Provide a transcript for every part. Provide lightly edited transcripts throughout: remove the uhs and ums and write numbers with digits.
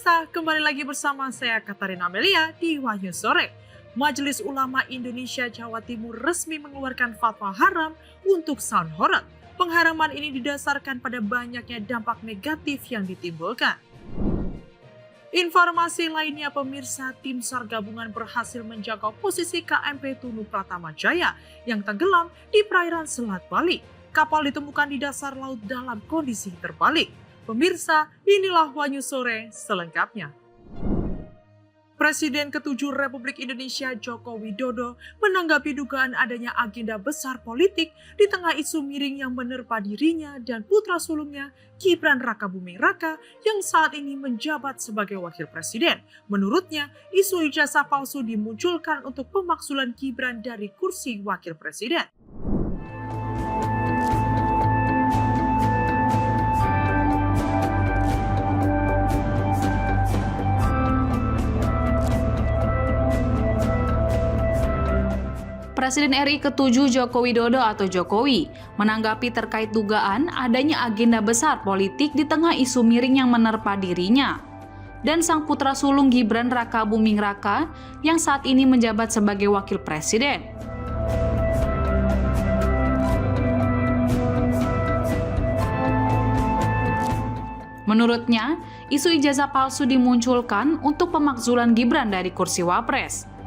Pemirsa, kembali lagi bersama saya Katarina Amelia di Wahyu Sore. Majelis Ulama Indonesia Jawa Timur resmi mengeluarkan fatwa haram untuk sound horeg. Pengharaman ini didasarkan pada banyaknya dampak negatif yang ditimbulkan. Informasi lainnya pemirsa, tim SAR gabungan berhasil menjaga posisi KMP Tunu Pratama Jaya yang tenggelam di perairan Selat Bali. Kapal ditemukan di dasar laut dalam kondisi terbalik. Pemirsa, inilah Wahyu Sore selengkapnya. Presiden ke-7 Republik Indonesia Joko Widodo menanggapi dugaan adanya agenda besar politik di tengah isu miring yang menerpa dirinya dan putra sulungnya Gibran Rakabuming Raka yang saat ini menjabat sebagai wakil presiden. Menurutnya, isu ijazah palsu dimunculkan untuk pemakzulan Gibran dari kursi wakil presiden. Presiden RI ke-7 Joko Widodo atau Jokowi menanggapi terkait dugaan adanya agenda besar politik di tengah isu miring yang menerpa dirinya dan sang putra sulung Gibran Rakabuming Raka yang saat ini menjabat sebagai wakil presiden. Menurutnya, isu ijazah palsu dimunculkan untuk pemakzulan Gibran dari kursi wapres.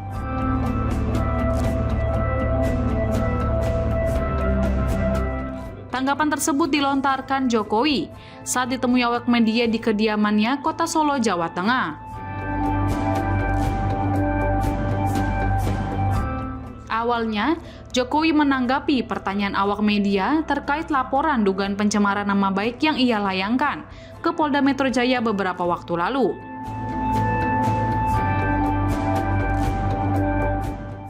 Tanggapan tersebut dilontarkan Jokowi saat ditemui awak media di kediamannya Kota Solo, Jawa Tengah. Awalnya, Jokowi menanggapi pertanyaan awak media terkait laporan dugaan pencemaran nama baik yang ia layangkan ke Polda Metro Jaya beberapa waktu lalu.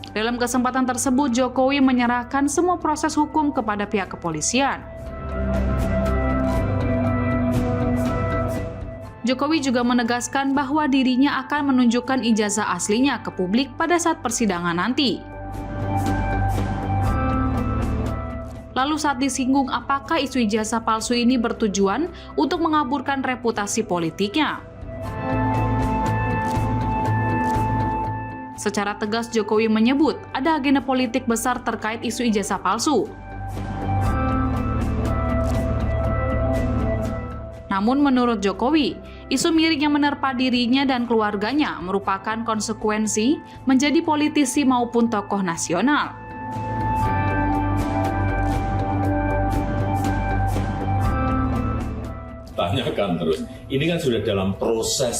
Dalam kesempatan tersebut, Jokowi menyerahkan semua proses hukum kepada pihak kepolisian. Jokowi juga menegaskan bahwa dirinya akan menunjukkan ijazah aslinya ke publik pada saat persidangan nanti. Lalu saat disinggung apakah isu ijazah palsu ini bertujuan untuk mengaburkan reputasi politiknya. Secara tegas Jokowi menyebut ada agenda politik besar terkait isu ijazah palsu. Namun menurut Jokowi, isu miring yang menerpa dirinya dan keluarganya merupakan konsekuensi menjadi politisi maupun tokoh nasional. Tanyakan terus, ini kan sudah dalam proses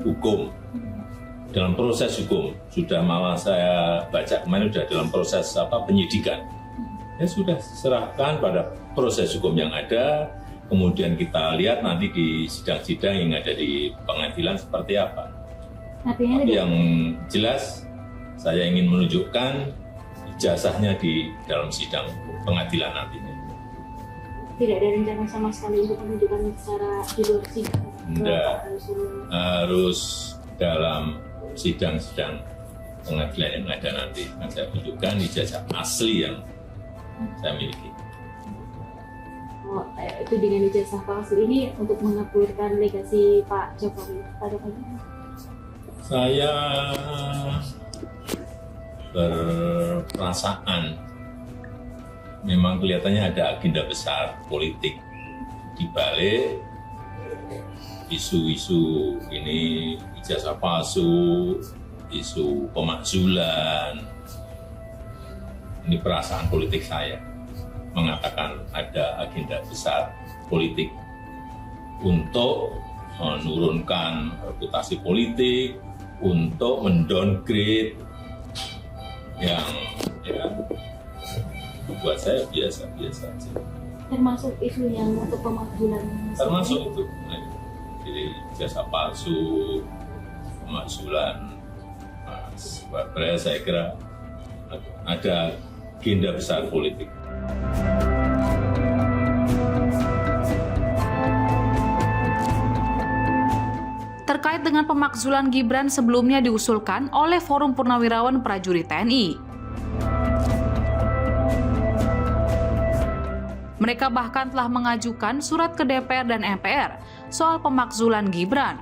hukum. Dalam proses hukum, sudah malah saya baca kemarin sudah dalam proses penyidikan. Ya sudah serahkan pada proses hukum yang ada, kemudian kita lihat nanti di sidang-sidang yang ada di pengadilan seperti apa. Tapi yang jelas saya ingin menunjukkan ijazahnya di dalam sidang pengadilan nantinya. Tidak ada rencana sama sekali untuk menunjukkan secara di luar sidang? Tidak, harus dalam sidang-sidang pengadilan yang ada nanti akan saya tunjukkan ijazah asli yang saya miliki. Oh, itu dengan ijazah palsu ini untuk mengaburkan legasi Pak Jokowi. Saya berperasaan memang kelihatannya ada agenda besar politik di balik isu-isu ini, ijazah palsu, isu pemakzulan. Ini perasaan politik saya mengatakan ada agenda besar politik untuk menurunkan reputasi politik, untuk mendowngrade yang buat saya biasa-biasa saja. Termasuk isu yang untuk pemakzulan? Termasuk itu. Jadi ijazah palsu, pemakzulan, Mas Wapres, saya kira ada agenda besar politik. Terkait dengan pemakzulan Gibran sebelumnya diusulkan oleh Forum Purnawirawan Prajurit TNI. Mereka bahkan telah mengajukan surat ke DPR dan MPR soal pemakzulan Gibran.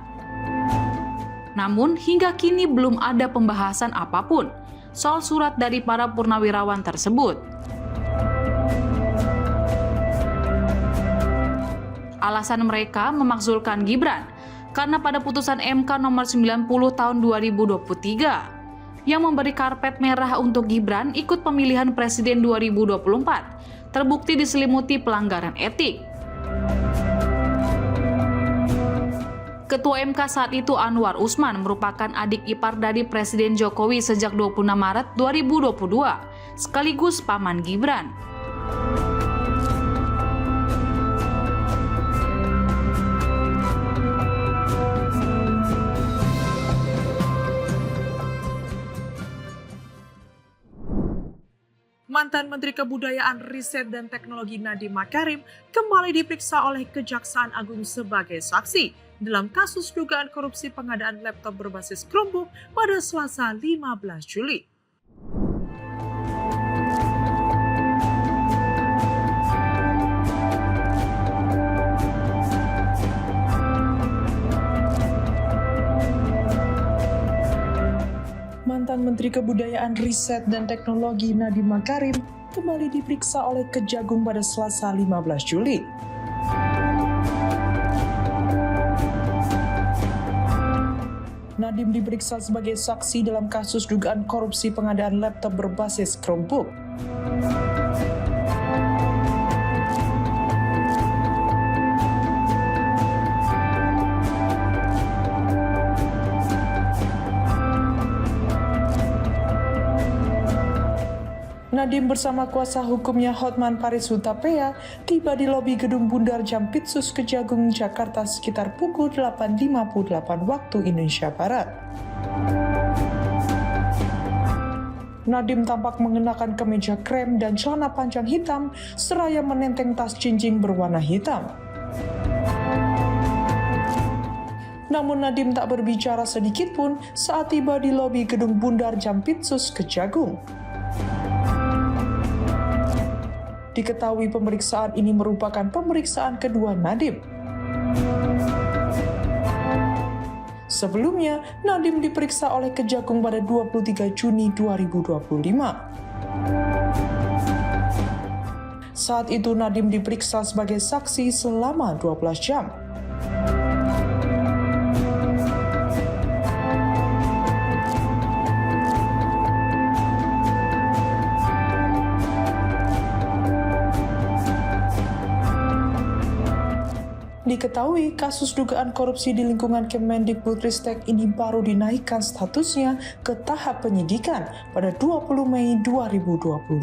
Namun, hingga kini belum ada pembahasan apapun soal surat dari para purnawirawan tersebut. Alasan mereka memakzulkan Gibran karena pada putusan MK nomor 90 tahun 2023 yang memberi karpet merah untuk Gibran ikut pemilihan presiden 2024 terbukti diselimuti pelanggaran etik. Ketua MK saat itu Anwar Usman merupakan adik ipar dari Presiden Jokowi sejak 26 Maret 2022 sekaligus paman Gibran. Mantan Menteri Kebudayaan, Riset dan Teknologi Nadiem Makarim kembali diperiksa oleh Kejaksaan Agung sebagai saksi dalam kasus dugaan korupsi pengadaan laptop berbasis Chromebook pada Selasa 15 Juli. Mantan Menteri Kebudayaan, Riset dan Teknologi Nadiem Makarim kembali diperiksa oleh Kejagung pada Selasa 15 Juli. Nadiem diperiksa sebagai saksi dalam kasus dugaan korupsi pengadaan laptop berbasis Chromebook. Nadiem bersama kuasa hukumnya Hotman Paris Hutapea tiba di lobi gedung Bundar Jampitsus Kejagung, Jakarta sekitar pukul 8.58 waktu Indonesia Barat. Nadiem tampak mengenakan kemeja krem dan celana panjang hitam seraya menenteng tas jinjing berwarna hitam. Namun Nadiem tak berbicara sedikit pun saat tiba di lobi gedung Bundar Jampitsus Kejagung. Diketahui pemeriksaan ini merupakan pemeriksaan kedua Nadiem. Sebelumnya, Nadiem diperiksa oleh Kejagung pada 23 Juni 2025. Saat itu Nadiem diperiksa sebagai saksi selama 12 jam. Diketahui kasus dugaan korupsi di lingkungan Kemendikbudristek ini baru dinaikkan statusnya ke tahap penyidikan pada 20 Mei 2025.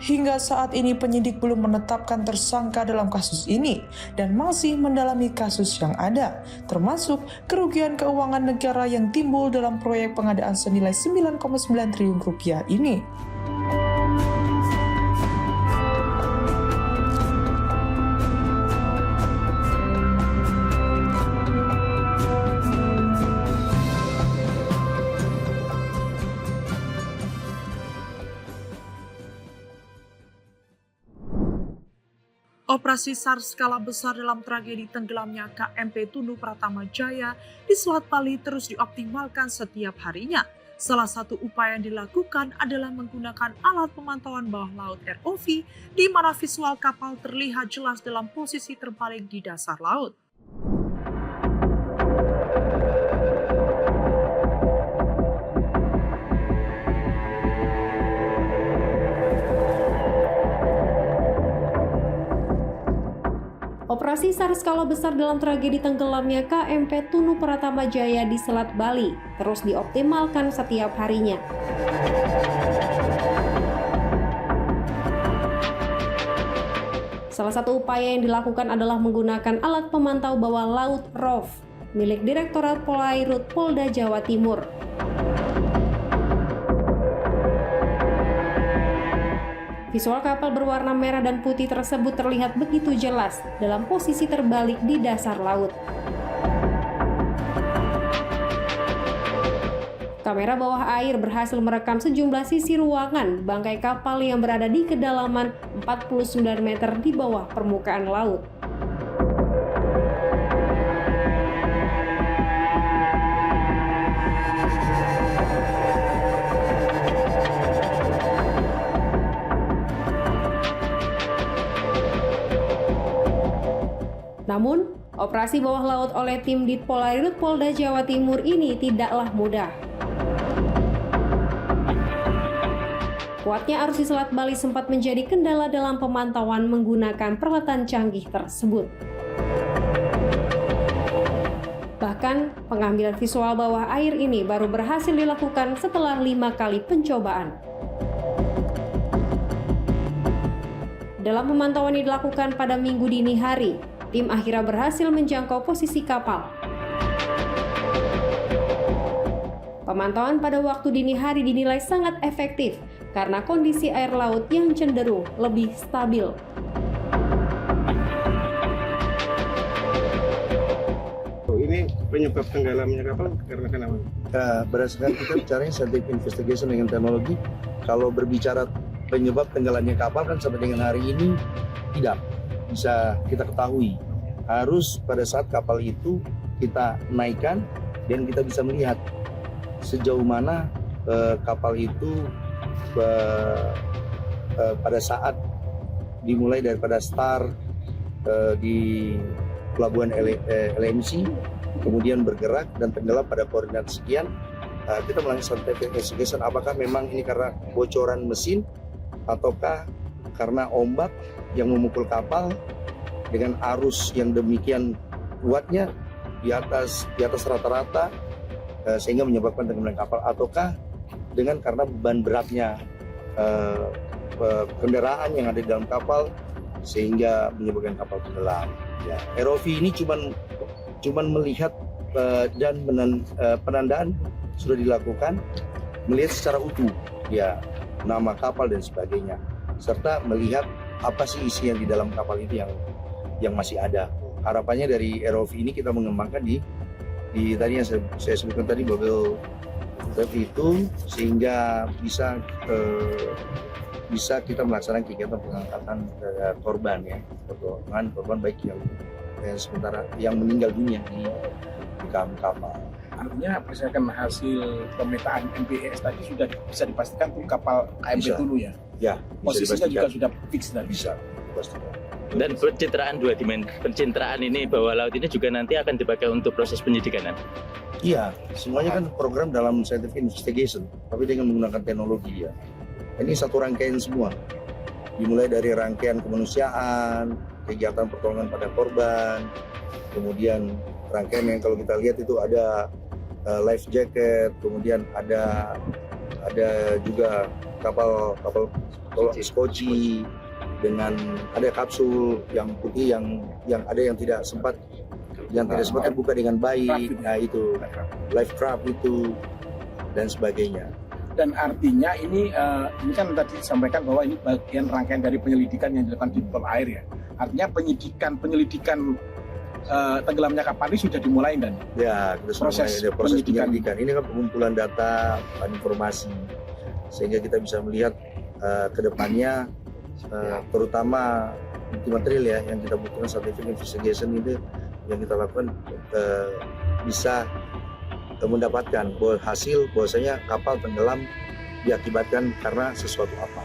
Hingga saat ini penyidik belum menetapkan tersangka dalam kasus ini dan masih mendalami kasus yang ada, termasuk kerugian keuangan negara yang timbul dalam proyek pengadaan senilai 9,9 triliun rupiah ini. Operasi SAR skala besar dalam tragedi tenggelamnya KMP Tunu Pratama Jaya di Selat Bali terus dioptimalkan setiap harinya. Salah satu upaya yang dilakukan adalah menggunakan alat pemantauan bawah laut ROV, di mana visual kapal terlihat jelas dalam posisi terbalik di dasar laut. Operasi SAR skala besar dalam tragedi tenggelamnya KMP Tunu Pratama Jaya di Selat Bali terus dioptimalkan setiap harinya. Salah satu upaya yang dilakukan adalah menggunakan alat pemantau bawah laut ROV milik Direktorat Polairut Polda Jawa Timur. Visual kapal berwarna merah dan putih tersebut terlihat begitu jelas dalam posisi terbalik di dasar laut. Kamera bawah air berhasil merekam sejumlah sisi ruangan bangkai kapal yang berada di kedalaman 49 meter di bawah permukaan laut. Namun, operasi bawah laut oleh tim Ditpolairut Polda Jawa Timur ini tidaklah mudah. Kuatnya arus di Selat Bali sempat menjadi kendala dalam pemantauan menggunakan peralatan canggih tersebut. Bahkan, pengambilan visual bawah air ini baru berhasil dilakukan setelah 5 kali pencobaan. Dalam pemantauan yang dilakukan pada Minggu dini hari, tim akhirnya berhasil menjangkau posisi kapal. Pemantauan pada waktu dini hari dinilai sangat efektif karena kondisi air laut yang cenderung lebih stabil. Ini penyebab tenggelamnya kapal karena kenapa? Berdasarkan kita bicaranya scientific investigation dengan teknologi, kalau berbicara penyebab tenggelamnya kapal kan sampai dengan hari ini tidak bisa kita ketahui. Harus pada saat kapal itu kita naikkan dan kita bisa melihat sejauh mana kapal itu pada saat dimulai daripada start di pelabuhan LMC, kemudian bergerak dan tenggelam pada koordinat sekian. Kita melakukan scientific investigation apakah memang ini karena bocoran mesin ataukah karena ombak yang memukul kapal dengan arus yang demikian kuatnya di atas rata-rata sehingga menyebabkan tenggelam kapal, ataukah dengan karena beban beratnya kendaraan yang ada di dalam kapal sehingga menyebabkan kapal tenggelam. Ya, ROV ini cuman melihat dan penandaan sudah dilakukan, melihat secara utuh ya nama kapal dan sebagainya, serta melihat apa sih isi yang di dalam kapal itu yang masih ada. Harapannya dari ROV ini kita mengembangkan di tadi yang saya sebutkan tadi bubble wrap itu, sehingga bisa kita melaksanakan kegiatan pengangkatan korban ya, korban baik yang sementara yang meninggal dunia di kapal. Artinya berdasarkan hasil pemetaan MPS tadi sudah bisa dipastikan tuh kapal KMP dulu ya? Ya, posisinya juga sudah fix dan bisa dipastikan. Dan pencitraan dua dimensi, pencitraan ini bawah laut ini juga nanti akan dipakai untuk proses penyidikan. Iya, semuanya kan program dalam scientific investigation, tapi dengan menggunakan teknologi ya. Ini satu rangkaian semua, dimulai dari rangkaian kemanusiaan, kegiatan pertolongan pada korban, kemudian rangkaian yang kalau kita lihat itu ada life jacket, kemudian ada juga kapal skoci dengan ada kapsul yang putih yang ada yang tidak sempat terbuka dengan baik, nah itu life craft itu dan sebagainya. Dan artinya ini kan tadi disampaikan bahwa ini bagian rangkaian dari penyelidikan yang dilakukan di pol air ya. Artinya penyelidikan tenggelamnya kapal ini sudah dimulai dan ya kita proses penyelidikan. Ini kan pengumpulan data dan informasi sehingga kita bisa melihat ke depannya terutama bukti material ya yang kita butuhkan scientific investigation itu yang kita lakukan bisa mendapatkan hasil bahwasanya kapal tenggelam diakibatkan karena sesuatu apa.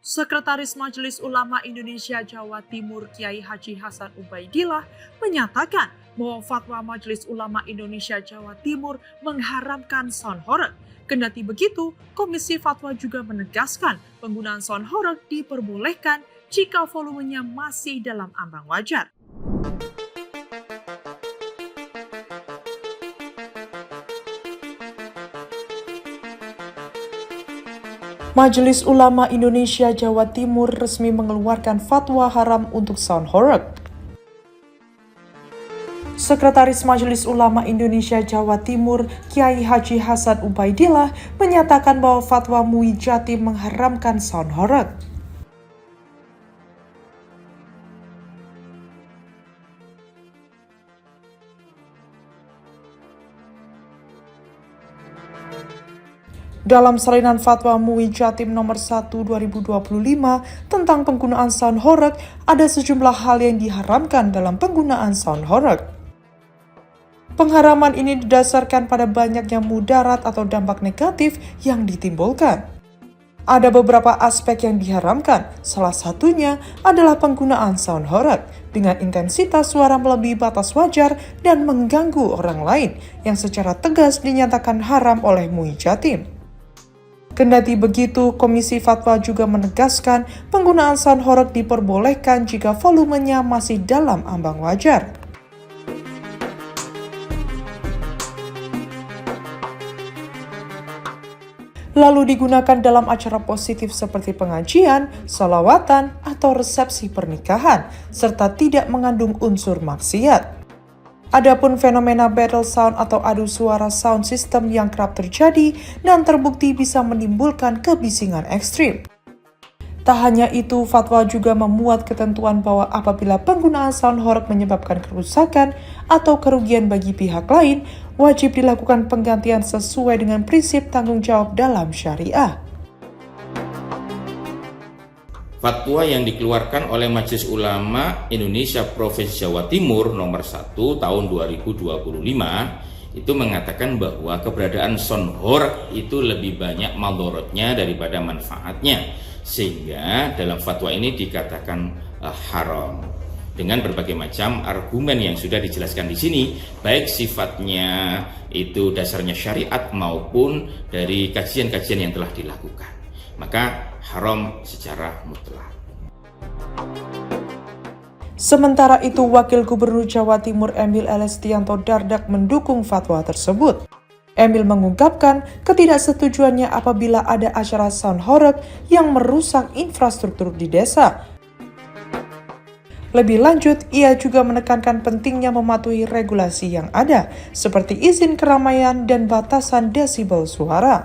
Sekretaris Majelis Ulama Indonesia Jawa Timur Kiai Haji Hasan Ubaidillah menyatakan bahwa fatwa Majelis Ulama Indonesia Jawa Timur mengharamkan sound horeg. Kendati begitu, Komisi Fatwa juga menegaskan penggunaan sound horeg diperbolehkan jika volumenya masih dalam ambang wajar. Majelis Ulama Indonesia Jawa Timur resmi mengeluarkan fatwa haram untuk sound horeg. Sekretaris Majelis Ulama Indonesia Jawa Timur Kiai Haji Hasan Ubaidillah menyatakan bahwa fatwa MUI Jatim mengharamkan sound horeg. Dalam salinan fatwa MUI Jatim nomor 1 2025 tentang penggunaan sound horeg, ada sejumlah hal yang diharamkan dalam penggunaan sound horeg. Pengharaman ini didasarkan pada banyaknya mudarat atau dampak negatif yang ditimbulkan. Ada beberapa aspek yang diharamkan, salah satunya adalah penggunaan sound horeg dengan intensitas suara melebihi batas wajar dan mengganggu orang lain yang secara tegas dinyatakan haram oleh MUI Jatim. Kendati begitu, Komisi Fatwa juga menegaskan penggunaan sound horeg diperbolehkan jika volumenya masih dalam ambang wajar. Lalu digunakan dalam acara positif seperti pengajian, sholawatan, atau resepsi pernikahan, serta tidak mengandung unsur maksiat. Adapun fenomena battle sound atau adu suara sound system yang kerap terjadi dan terbukti bisa menimbulkan kebisingan ekstrim. Tak hanya itu, fatwa juga memuat ketentuan bahwa apabila penggunaan sound horeg menyebabkan kerusakan atau kerugian bagi pihak lain, wajib dilakukan penggantian sesuai dengan prinsip tanggung jawab dalam syariah. Fatwa yang dikeluarkan oleh Majelis Ulama Indonesia Provinsi Jawa Timur nomor 1 tahun 2025 itu mengatakan bahwa keberadaan sound horeg itu lebih banyak madharatnya daripada manfaatnya, sehingga dalam fatwa ini dikatakan haram dengan berbagai macam argumen yang sudah dijelaskan di sini, baik sifatnya itu dasarnya syariat maupun dari kajian-kajian yang telah dilakukan. Maka haram secara mutlak. Sementara itu, Wakil Gubernur Jawa Timur Emil Elestianto Dardak mendukung fatwa tersebut. Emil mengungkapkan ketidaksetujuannya apabila ada acara sound horeg yang merusak infrastruktur di desa. Lebih lanjut, ia juga menekankan pentingnya mematuhi regulasi yang ada, seperti izin keramaian dan batasan desibel suara.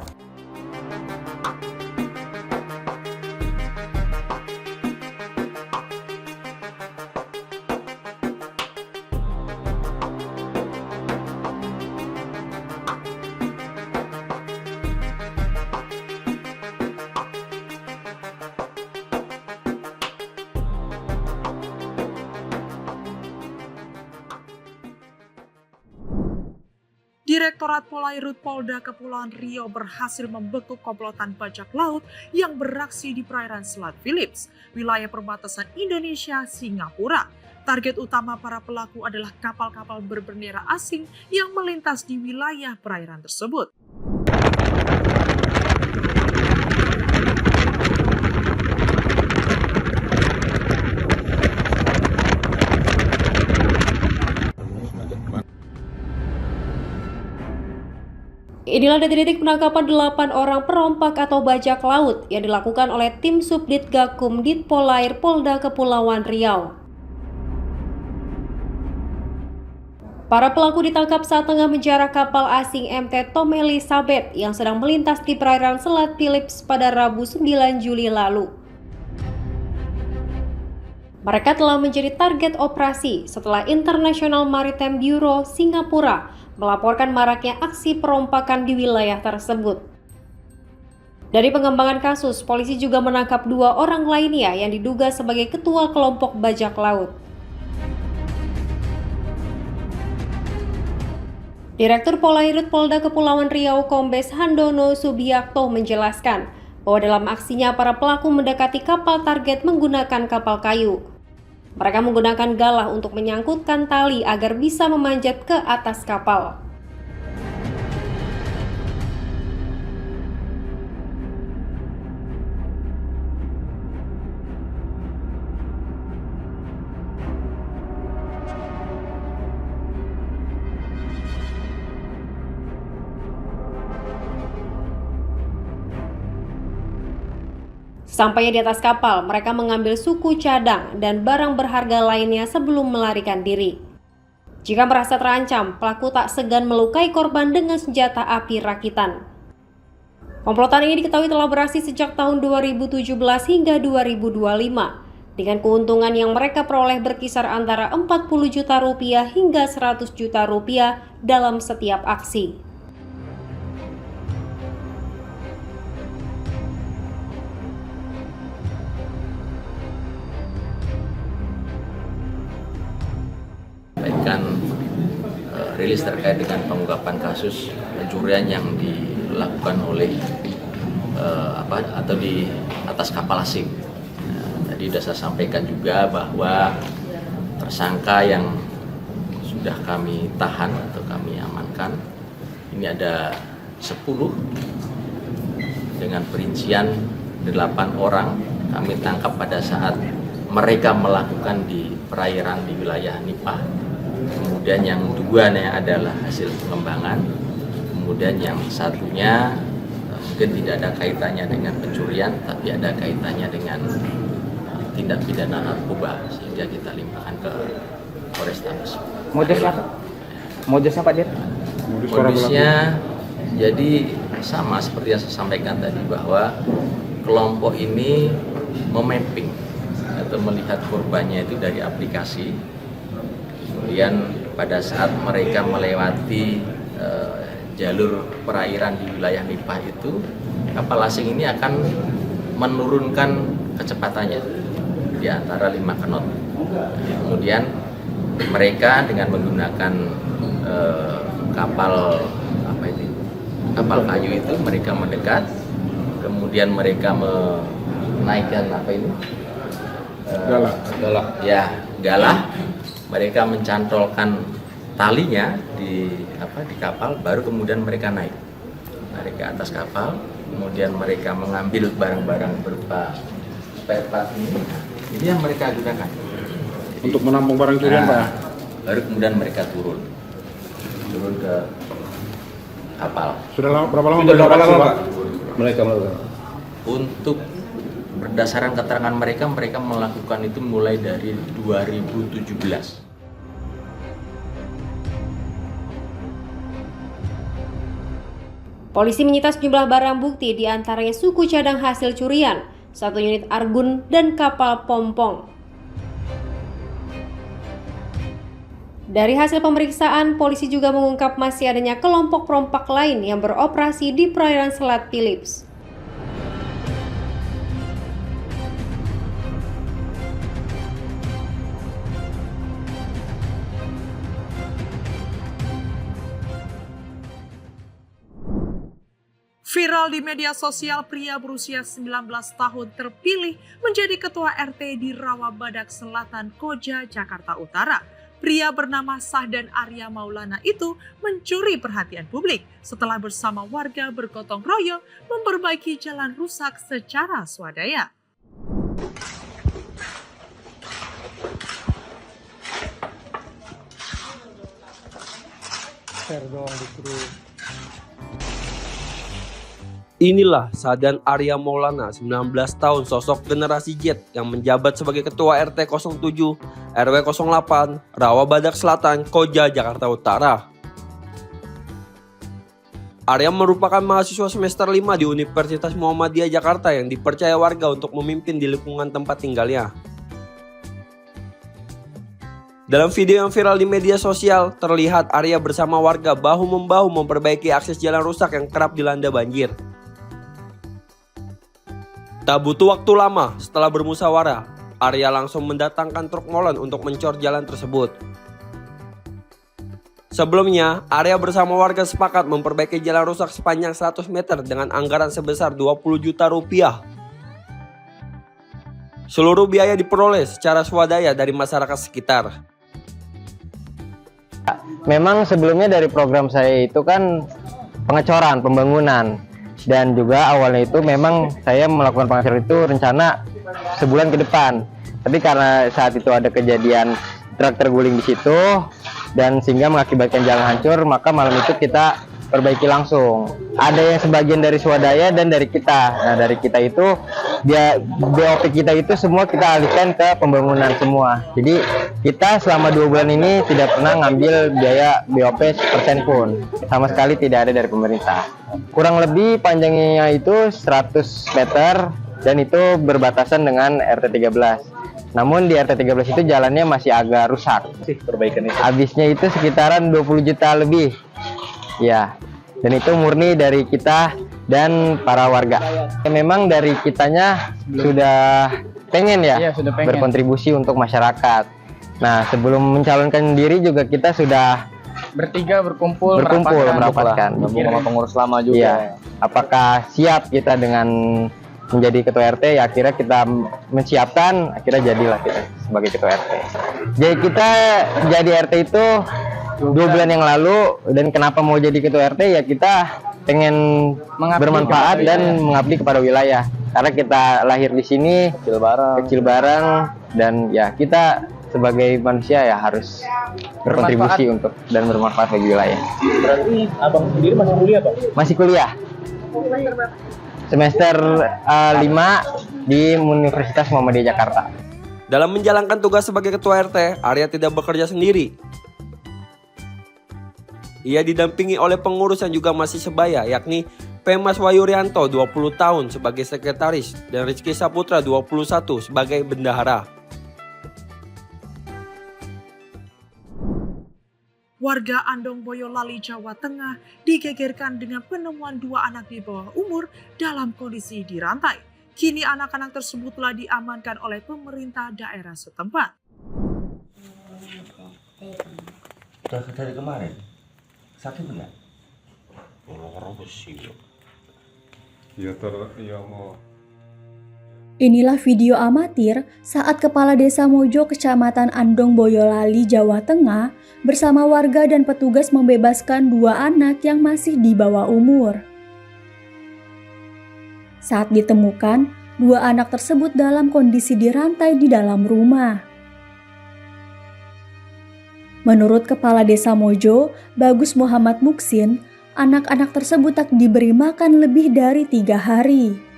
Direktorat Polairut Polda Kepulauan Riau berhasil membekuk komplotan bajak laut yang beraksi di perairan Selat Phillips, wilayah perbatasan Indonesia-Singapura. Target utama para pelaku adalah kapal-kapal berbendera asing yang melintas di wilayah perairan tersebut. Inilah detik-detik penangkapan 8 orang perompak atau bajak laut yang dilakukan oleh tim Subdit Gakum Ditpolair Polda Kepulauan Riau. Para pelaku ditangkap saat tengah menjarah kapal asing MT Tom Elizabeth yang sedang melintas di perairan Selat Phillips pada Rabu 9 Juli lalu. Mereka telah menjadi target operasi setelah International Maritime Bureau Singapura melaporkan maraknya aksi perompakan di wilayah tersebut. Dari pengembangan kasus, polisi juga menangkap 2 orang lainnya yang diduga sebagai ketua kelompok bajak laut. Direktur Polairut Polda Kepulauan Riau Kombes Handono Subiakto menjelaskan bahwa dalam aksinya para pelaku mendekati kapal target menggunakan kapal kayu. Mereka menggunakan galah untuk menyangkutkan tali agar bisa memanjat ke atas kapal. Sampainya di atas kapal, mereka mengambil suku cadang dan barang berharga lainnya sebelum melarikan diri. Jika merasa terancam, pelaku tak segan melukai korban dengan senjata api rakitan. Komplotan ini diketahui telah beraksi sejak tahun 2017 hingga 2025, dengan keuntungan yang mereka peroleh berkisar antara 40 juta rupiah hingga 100 juta rupiah dalam setiap aksi. Rilis terkait dengan pengungkapan kasus pencurian yang dilakukan oleh atau di atas kapal asing. Nah, tadi sudah saya sampaikan juga bahwa tersangka yang sudah kami tahan atau kami amankan ini ada 10 dengan perincian 8 orang kami tangkap pada saat mereka melakukan di perairan di wilayah Nipah. Kemudian yang 2 adalah hasil pengembangan. Kemudian yang satunya mungkin tidak ada kaitannya dengan pencurian, tapi ada kaitannya dengan tindak pidana narkoba, sehingga kita limpahkan ke Polrestabes. Modusnya Pak Dir? Modusnya jadi sama seperti yang saya sampaikan tadi, bahwa kelompok ini memapping atau melihat korbannya itu dari aplikasi. Kemudian pada saat mereka melewati jalur perairan di wilayah Nipah itu, kapal asing ini akan menurunkan kecepatannya di antara 5 knot. Kemudian mereka dengan menggunakan kapal kayu itu mereka mendekat, kemudian mereka menaikkan galah. Mereka mencantolkan talinya di kapal, baru kemudian mereka naik ke atas kapal, kemudian mereka mengambil barang-barang berupa spare part ini yang mereka gunakan. Jadi, untuk menampung barang curian, Pak. Baru kemudian mereka turun ke kapal. Berapa lama Pak? Mereka melakukan. Untuk berdasarkan keterangan mereka melakukan itu mulai dari 2017. Polisi menyita sejumlah barang bukti, diantaranya suku cadang hasil curian, 1 unit argun, dan kapal pompong. Dari hasil pemeriksaan, polisi juga mengungkap masih adanya kelompok perompak lain yang beroperasi di perairan Selat Phillips. Viral di media sosial, pria berusia 19 tahun terpilih menjadi ketua RT di Rawabadak Selatan, Koja, Jakarta Utara. Pria bernama Sahdan Arya Maulana itu mencuri perhatian publik setelah bersama warga bergotong royong memperbaiki jalan rusak secara swadaya. Inilah Sahdan Arya Maulana, 19 tahun, sosok generasi Z yang menjabat sebagai Ketua RT 07 RW 08 Rawabadak Selatan, Koja, Jakarta Utara. Arya merupakan mahasiswa semester 5 di Universitas Muhammadiyah Jakarta yang dipercaya warga untuk memimpin di lingkungan tempat tinggalnya. Dalam video yang viral di media sosial, terlihat Arya bersama warga bahu-membahu memperbaiki akses jalan rusak yang kerap dilanda banjir. Tak butuh waktu lama, setelah bermusyawarah, Arya langsung mendatangkan truk molen untuk mencor jalan tersebut. Sebelumnya, Arya bersama warga sepakat memperbaiki jalan rusak sepanjang 100 meter dengan anggaran sebesar 20 juta rupiah. Seluruh biaya diperoleh secara swadaya dari masyarakat sekitar. Memang sebelumnya dari program saya itu kan pengecoran, pembangunan. Dan juga awalnya itu memang saya melakukan pengecoran itu rencana sebulan ke depan. Tapi karena saat itu ada kejadian truk terguling di situ dan sehingga mengakibatkan jalan hancur, maka malam itu kita perbaiki langsung. Ada yang sebagian dari swadaya dan dari kita. Nah, dari kita itu BOP kita itu semua kita alihkan ke pembangunan semua. Jadi kita selama 2 bulan ini tidak pernah ngambil biaya BOP % pun. Sama sekali tidak ada dari pemerintah. Kurang lebih panjangnya itu 100 meter dan itu berbatasan dengan RT 13. Namun di RT 13 itu jalannya masih agak rusak. Perbaikan itu. Habisnya itu sekitaran 20 juta lebih. Ya, dan itu murni dari kita dan para warga. Memang dari kitanya sudah pengen berkontribusi untuk masyarakat. Nah, sebelum mencalonkan diri juga kita sudah bertiga berkumpul merapatkan sama pengurus lama juga. Iya. apakah siap kita dengan menjadi ketua RT, ya akhirnya kita mensiapkan, akhirnya jadilah kita sebagai ketua RT. Jadi kita jadi RT itu 2 bulan yang lalu, dan kenapa mau jadi ketua RT ya kita pengen bermanfaat dan mengabdi kepada wilayah. Karena kita lahir di sini, kecil bareng, dan ya kita sebagai manusia ya harus berkontribusi untuk dan bermanfaat bagi wilayah. Berarti abang sendiri masih kuliah, Bang? Masih kuliah. Semester 5 di Universitas Muhammadiyah Jakarta. Dalam menjalankan tugas sebagai ketua RT, Arya tidak bekerja sendiri. Ia didampingi oleh pengurus yang juga masih sebaya, yakni Pemas Wayuryanto 20 tahun sebagai sekretaris dan Rizky Saputra 21 sebagai bendahara. Warga Andong Boyolali, Jawa Tengah digegerkan dengan penemuan 2 anak di bawah umur dalam kondisi dirantai. Kini anak-anak tersebut telah diamankan oleh pemerintah daerah setempat. Dari kemarin sakit enggak? Inilah video amatir saat Kepala Desa Mojo, Kecamatan Andong Boyolali, Jawa Tengah bersama warga dan petugas membebaskan 2 anak yang masih di bawah umur. Saat ditemukan, 2 anak tersebut dalam kondisi dirantai di dalam rumah. Menurut Kepala Desa Mojo, Bagus Muhammad Muksin, anak-anak tersebut tak diberi makan lebih dari 3 hari.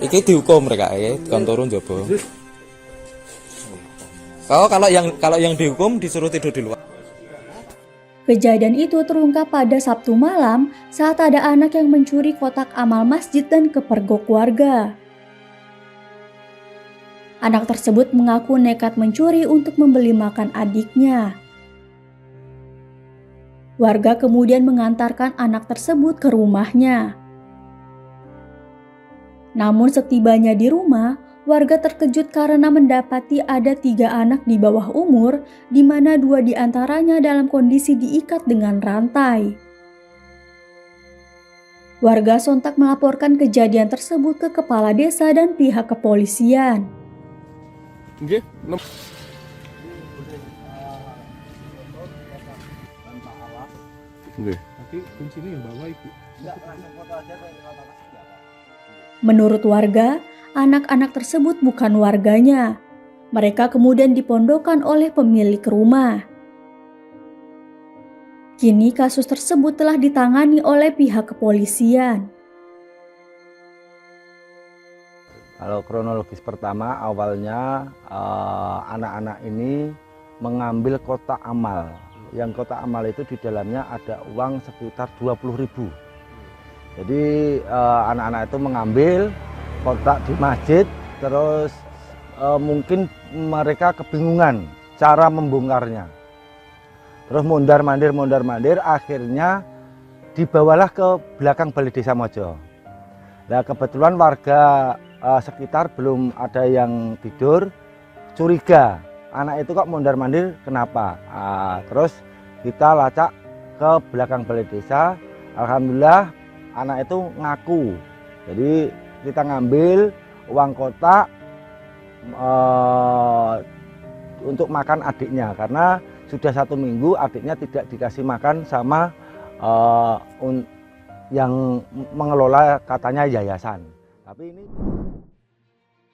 Iki dihukum mereka ya, kantorun jopo. Kalau yang dihukum disuruh tidur di luar. Kejadian itu terungkap pada Sabtu malam saat ada anak yang mencuri kotak amal masjid dan kepergok warga. Anak tersebut mengaku nekat mencuri untuk membeli makan adiknya. Warga kemudian mengantarkan anak tersebut ke rumahnya. Namun setibanya di rumah, warga terkejut karena mendapati ada 3 anak di bawah umur, di mana 2 diantaranya dalam kondisi diikat dengan rantai. Warga sontak melaporkan kejadian tersebut ke kepala desa dan pihak kepolisian. Menurut warga, anak-anak tersebut bukan warganya. Mereka kemudian dipondokkan oleh pemilik rumah. Kini kasus tersebut telah ditangani oleh pihak kepolisian. Kalau kronologis pertama, awalnya anak-anak ini mengambil kotak amal. Yang kotak amal itu di dalamnya ada uang sekitar 20.000. Jadi anak-anak itu mengambil kotak di masjid, terus mungkin mereka kebingungan cara membongkarnya. Terus mondar-mandir, akhirnya dibawalah ke belakang Balai Desa Mojo. Nah kebetulan warga sekitar belum ada yang tidur, curiga anak itu kok mondar-mandir kenapa. Terus kita lacak ke belakang Balai Desa, alhamdulillah anak itu ngaku. Jadi kita ngambil uang kotak untuk makan adiknya, karena sudah 1 minggu adiknya tidak dikasih makan sama yang mengelola katanya yayasan. Tapi ini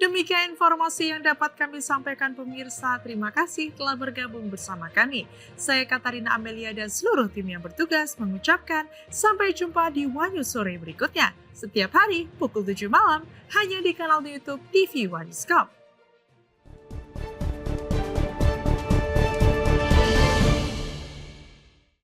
Demikian informasi yang dapat kami sampaikan pemirsa. Terima kasih telah bergabung bersama kami. Saya Katarina Amelia dan seluruh tim yang bertugas mengucapkan sampai jumpa di Wanyu Sore berikutnya. Setiap hari pukul 7 malam hanya di kanal YouTube TV Wanyuskop.